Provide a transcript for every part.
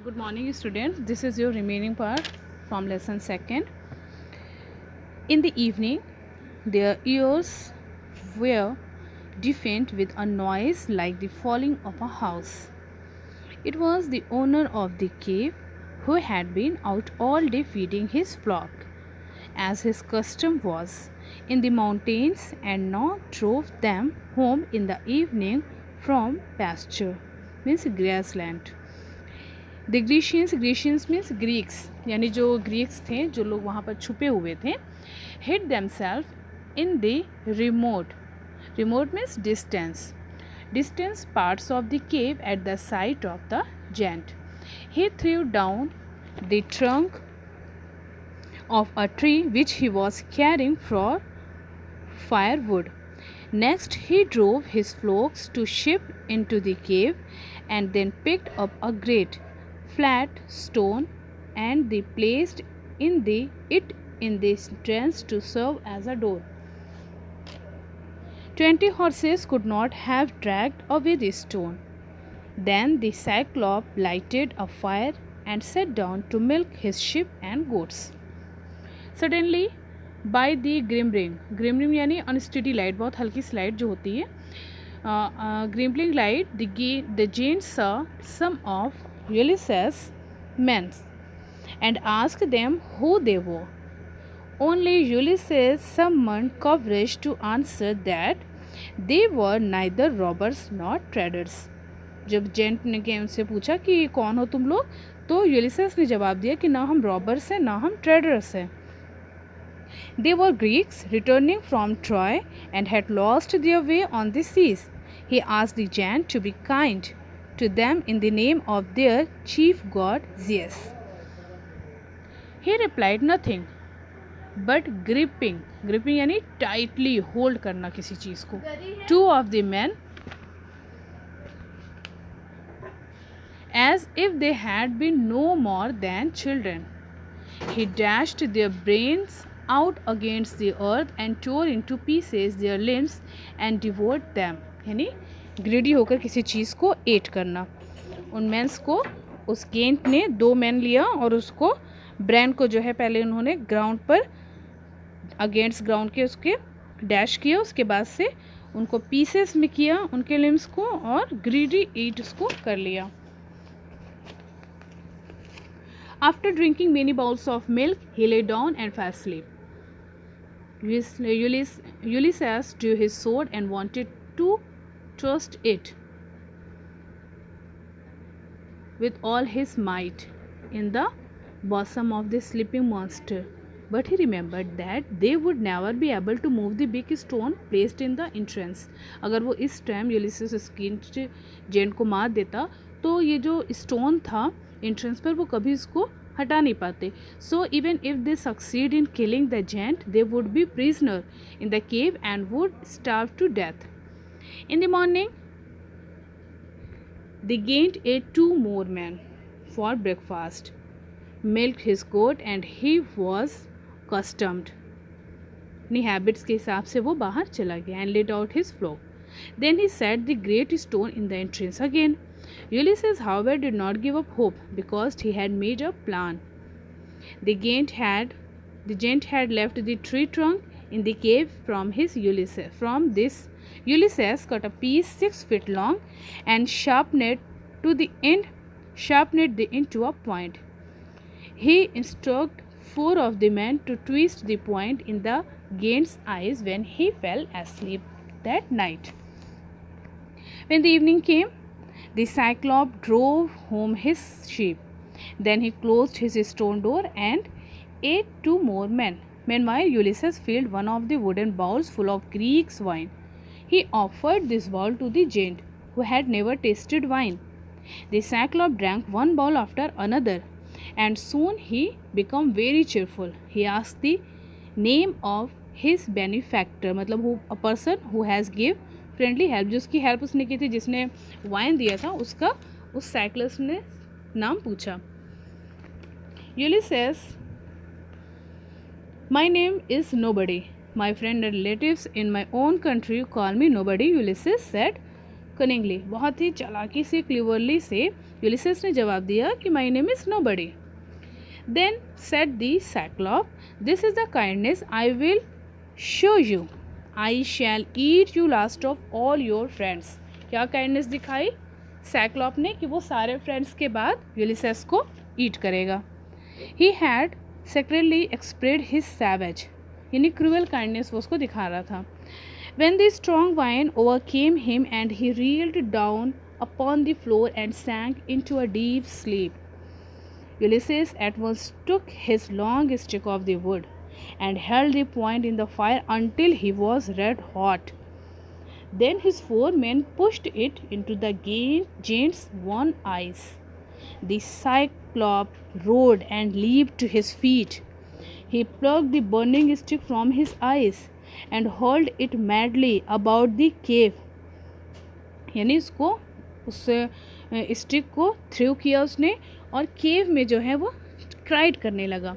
Good morning, students. This is your remaining part from lesson 2nd. In the evening, their ears were deafened with a noise like the falling of a house. It was the owner of the cave who had been out all day feeding his flock, as his custom was, in the mountains, and now drove them home in the evening from pasture, means grassland. The Grecians means Greeks, यानी जो Greeks थे, जो लोग वहाँ पर छुपे हुए थे, hid themselves in the remote means distance parts of the cave at the sight of the giant. He threw down the trunk of a tree which he was carrying for firewood. Next, he drove his flocks to ship into the cave and then picked up a great flat stone and they placed it in the entrance to serve as a door. 20 horses could not have dragged away the stone. Then the Cyclops lighted a fire and sat down to milk his sheep and goats. Suddenly, by the ग्रिमरिंग यानी unsteady light, बहुत हल्की सी light जो होती है, glimmering light, the giant saw some of Ulysses' men and asked them who they were. Only Ulysses summoned courage to answer that they were neither robbers nor traders. जब gent ने उनसे पूछा कि कौन हो तुम लोग, तो यूलिसेस ने जवाब दिया कि ना हम रॉबर्स हैं ना हम ट्रेडर्स हैं. They were Greeks returning from Troy and had lost their way on the seas. He asked the giant to be kind to them in the name of their chief god Zeus. He replied nothing but gripping यानी tightly hold करना किसी चीज़ को. Two of the men, as if they had been no more than children, he dashed their brains out against the earth and tore into pieces their limbs and devoured them. यानी ग्रेडी होकर किसी चीज़ को eight करना. उन men's को उस giant ने 2 man लिया और उसको ब्रेन को जो है पहले उन्होंने ग्राउंड पर अगेंस्ट ग्राउंड के उसके डैश किया, उसके बाद से उनको पीसेस में किया उनके लिम्स को और ग्रीडी ईट उसको कर लिया. After drinking many bowls of milk, he lay down and fell asleep. Ulysses drew his sword and wanted to thrust it with all his might in the bosom of the sleeping monster, but he remembered that they would never be able to move the big stone placed in the entrance. अगर वो इस time यूलिसेस gent को मार देता तो ये जो stone था एंट्रेंस पर वो कभी इसको हटा नहीं पाते. So even if they succeed in killing the giant they would be prisoner in the cave and would starve to death. In the morning the giant ate 2 more men for breakfast, milked his goat and he was customed. अपनी habits के हिसाब से वो बाहर चला गया and laid out his flock. Then he set the great stone in the entrance again. Ulysses, however, did not give up hope because he had made a plan. The giant had left the tree trunk in the cave from this, Ulysses cut a piece 6 feet long and sharpened the end to a point. He instructed 4 of the men to twist the point in the giant's eyes when he fell asleep that night. When the evening came, the Cyclops drove home his sheep. Then he closed his stone door and ate 2 more men. Meanwhile, Ulysses filled one of the wooden bowls full of Greek wine. He offered this bowl to the giant, who had never tasted wine. The Cyclops drank one bowl after another, and soon he became very cheerful. He asked the name of his benefactor, मतलब a person who has give friendly help, जिसकी help उसने की थी, जिसने wine दिया था, उसका उस साइक्लस ने नाम पूछा. Ulysses, my name is nobody. My friend and relatives in my own country call me nobody. Ulysses said, cunningly, बहुत ही चालाकी से, क्लिवरली से यूलिसेस ने जवाब दिया कि my name is nobody. Then said the Cyclops, this is the kindness I will show you, I shall eat you last of all your friends. क्या काइंडनेस दिखाई साइक्लॉप ने कि वो सारे फ्रेंड्स के बाद यूलिसेस को ईट करेगा। He had secretly एक्सप्रेड his savage, यानी क्रूअल काइंडनेस वो उसको दिखा रहा था। When the strong wine overcame him and he reeled down upon the floor and sank into a deep sleep, Ulysses at once took his long stick of the wood and held the point in the fire until he was red hot. Then his 4 men pushed it into the giant's one eyes. The Cyclops roared and leaped to his feet. He plucked the burning stick from his eyes and hurled it madly about the cave. यानी उसको उस stick को through किया उसने और केव में जो है वो क्राइड करने लगा।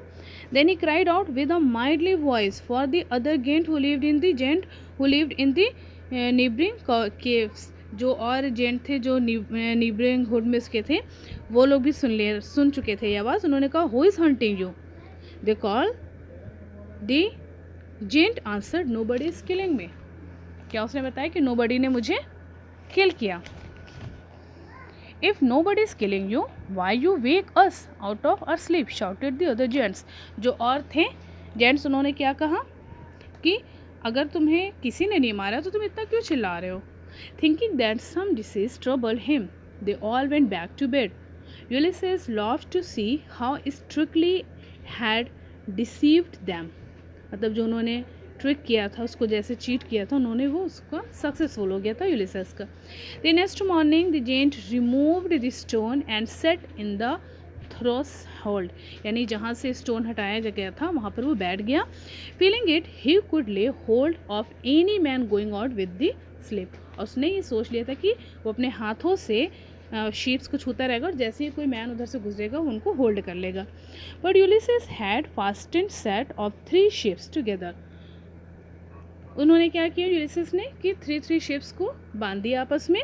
Then he cried out with a mighty voice for the other giant who lived in the neighboring caves. जो और जेंट थे जो नीबरिंग हुड में उसके थे वो लोग भी सुन चुके थे ये आवाज़। उन्होंने कहा who is hunting you, they call the giant answered nobody is killing me. क्या उसने बताया कि नोबडी ने मुझे किल किया। If nobody is killing you why you wake us out of our sleep, shouted the other giants. जो और थे जेंट्स उन्होंने क्या कहा कि अगर तुम्हें किसी ने नहीं मारा तो तुम इतना क्यों चिल्ला रहे हो। Thinking that some disease trouble him they all went back to bed. Ulysses laughed to see how strictly had deceived them, मतलब जो उन्होंने ट्रिक किया था उसको जैसे चीट किया था उन्होंने वो उसका सक्सेसफुल हो गया था यूलिसेस का। The next morning the giant removed the stone and set in the threshold, यानी जहाँ से स्टोन हटाया गया था वहाँ पर वो बैठ गया। फीलिंग इट ही कुड ले hold of any man going out with the slip, और उसने ये सोच लिया था कि वो अपने हाथों से शीप्स को छूता रहेगा और जैसे ही कोई मैन उधर से गुजरेगा वो उनको होल्ड कर लेगा। But Ulysses had fastened set of 3 ships together, उन्होंने क्या किया यूलिसेस ने कि 3 शिप्स को बांध दिया आपस में।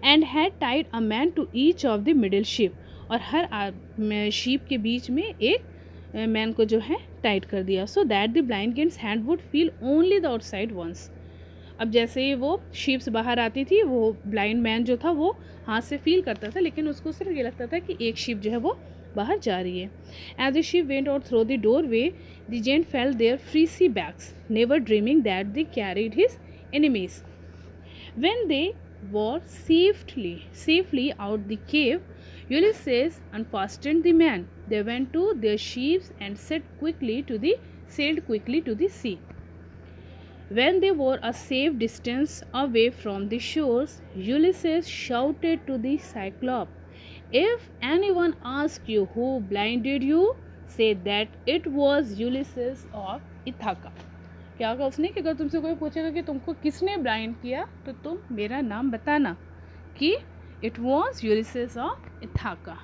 And had tied a man to each of the middle sheep, और हर शीप के बीच में एक मैन को जो है टाइट कर दिया। So that the blind giant's hand would feel only the outside ones, अब जैसे ही वो शीप्स बाहर आती थी वो ब्लाइंड मैन जो था वो हाथ से फील करता था, लेकिन उसको सिर्फ ये लगता था कि एक शीप जो है वो बाहर जा रही है। As the sheep went out through the doorway the giant fell their fleecy backs, never dreaming that they carried his enemies. When they were safely out the cave, Ulysses unfastened the man. They went to their ships and sailed quickly to the sea. When they were a safe distance away from the shores, Ulysses shouted to the Cyclops, "If anyone asks you who blinded you, say that it was Ulysses of Ithaca." क्या कहा उसने कि अगर तुमसे कोई पूछेगा कि तुमको किसने ब्लाइंड किया तो तुम मेरा नाम बताना कि इट वॉज यूलिसेस ऑफ इथाका।